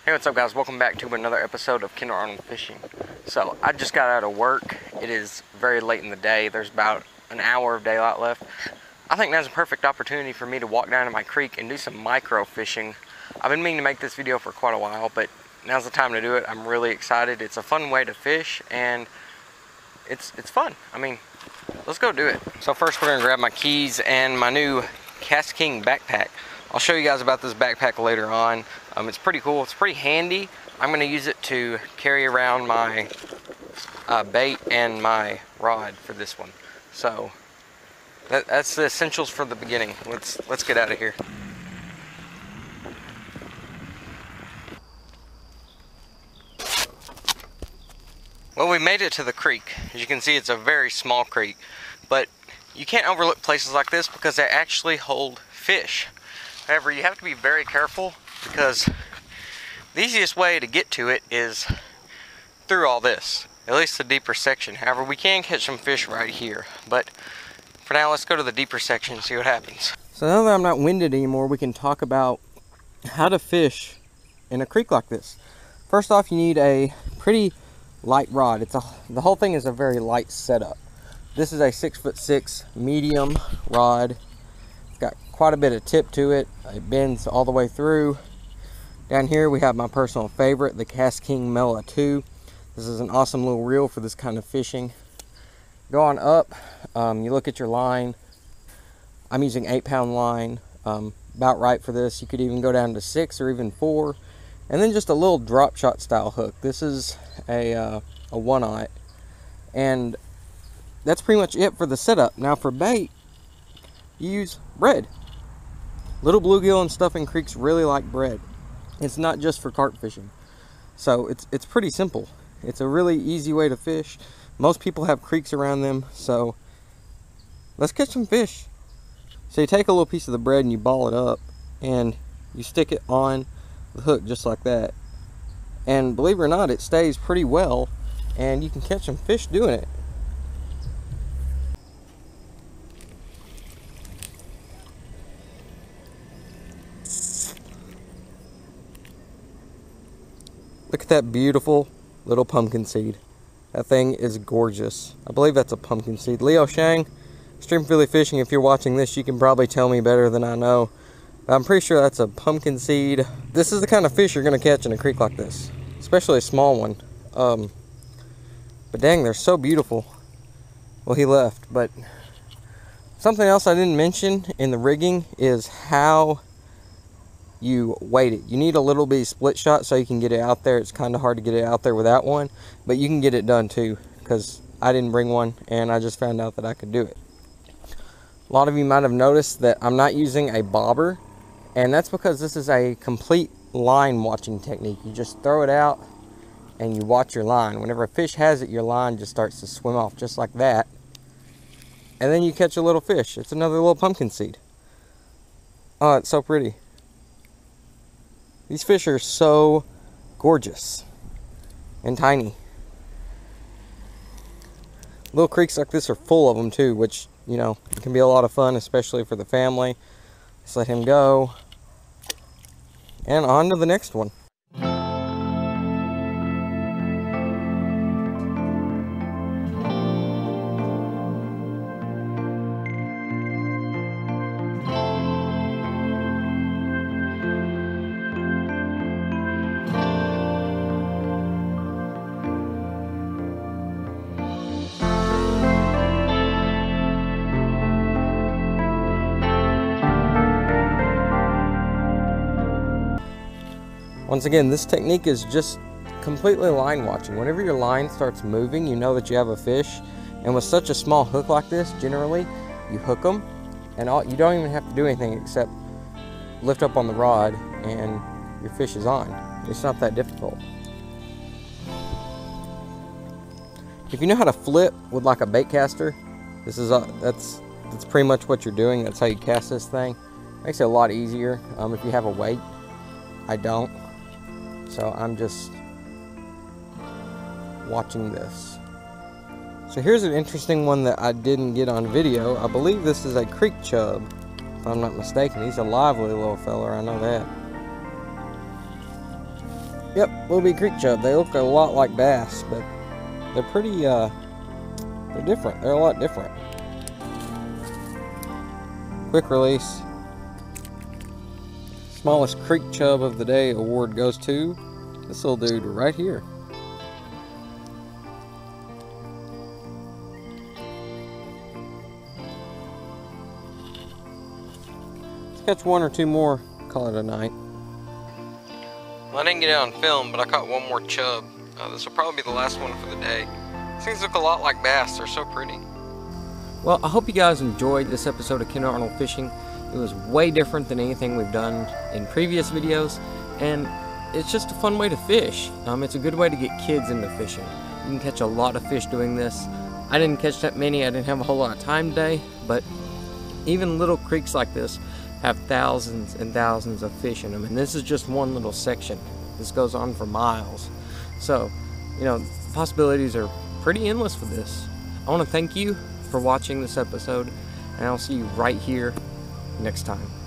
Hey, what's up guys? Welcome back to another episode of Kendall Arnold Fishing. So, I just got out of work. It is very late in the day. There's about an hour of daylight left. I think now's a perfect opportunity for me to walk down to my creek and do some micro fishing. I've been meaning to make this video for quite a while, but now's the time to do it. I'm really excited. It's a fun way to fish, and it's fun. I mean, let's go do it. So first we're gonna grab my keys and my new KastKing backpack. I'll show you guys about this backpack later on. It's pretty cool. It's pretty handy. I'm going to use it to carry around my bait and my rod for this one. So that's the essentials for the beginning. Let's get out of here. Well, we made it to the creek. As you can see, it's a very small creek, but you can't overlook places like this because they actually hold fish. However, you have to be very careful because the easiest way to get to it is through all this, at least the deeper section. However, we can catch some fish right here, but for now, let's go to the deeper section and see what happens. So now that I'm not winded anymore, we can talk about how to fish in a creek like this. First off, you need a pretty light rod. The whole thing is a very light setup. This is a 6'6" medium rod. Got quite a bit of tip to it. It bends all the way through. Down here we have my personal favorite, the KastKing Mela 2. This is an awesome little reel for this kind of fishing. Go on up, you look at your line. I'm using 8-pound line, about right for this. You could even go down to 6 or even 4. And then just a little drop shot style hook. This is a 1-aught. And that's pretty much it for the setup. Now for bait, you use bread. Little bluegill and stuff in creeks really like bread. It's not just for carp fishing. So it's pretty simple. It's a really easy way to fish. Most people have creeks around them, so let's catch some fish. So you take a little piece of the bread and you ball it up and you stick it on the hook just like that. And believe it or not, it stays pretty well and you can catch some fish doing it. Look at that beautiful little pumpkin seed. That thing is gorgeous. I believe that's a pumpkin seed. Leo Shang, Stream Philly Fishing, if you're watching this, you can probably tell me better than I know. I'm pretty sure that's a pumpkin seed. This is the kind of fish you're going to catch in a creek like this, especially a small one. But dang, they're so beautiful. Well, he left, but something else I didn't mention in the rigging is how you weight it. You need a little bit of split shot so you can get it out there. It's kind of hard to get it out there without one, but you can get it done too, because I didn't bring one and I just found out that I could do it. A lot of you might have noticed that I'm not using a bobber, and that's because this is a complete line watching technique. You just throw it out and you watch your line. Whenever a fish has it, your line just starts to swim off just like that, and then you catch a little fish. It's another little pumpkin seed. Oh, it's so pretty. These fish are so gorgeous and tiny. Little creeks like this are full of them too, which, you know, it can be a lot of fun, especially for the family. Just let him go. And on to the next one. Once again, this technique is just completely line watching. Whenever your line starts moving, you know that you have a fish. And with such a small hook like this, generally, you hook them, and you don't even have to do anything except lift up on the rod, and your fish is on. It's not that difficult. If you know how to flip with like a bait caster, this is that's pretty much what you're doing. That's how you cast this thing. Makes it a lot easier if you have a weight. I don't. So I'm just watching this. So here's an interesting one that I didn't get on video. I believe this is a creek chub, if I'm not mistaken. He's a lively little feller, I know that. Yep, Little Bitty Creek chub. They look a lot like bass, but they're pretty, they're different. They're a lot different. Quick release. Smallest creek chub of the day award goes to this little dude right here. Let's catch one or two more, call it a night. Well, I didn't get it on film, but I caught one more chub. This will probably be the last one for the day. These things look a lot like bass. They're so pretty. Well, I hope you guys enjoyed this episode of Ken Arnold Fishing. It was way different than anything we've done in previous videos, and it's just a fun way to fish. It's a good way to get kids into fishing. You can catch a lot of fish doing this. I didn't catch that many. I didn't have a whole lot of time today, but even little creeks like this have thousands and thousands of fish in them, and this is just one little section. This goes on for miles. So, you know, possibilities are pretty endless with this. I want to thank you for watching this episode, and I'll see you right here next time.